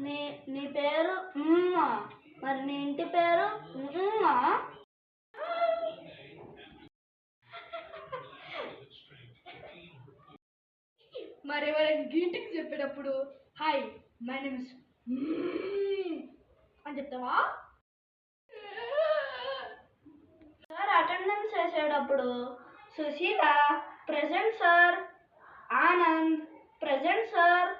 నీ నీ పేరు మరి నీ ఇంటి పేరు మరి ఎవరైనా గ్రీటింగ్స్ చెప్పేటప్పుడు హాయ్ మై నేమ్ ఇస్ అని చెప్తావా? సార్ అటెండెన్స్ వేసేటప్పుడు Sushila present sir, Anand present sir,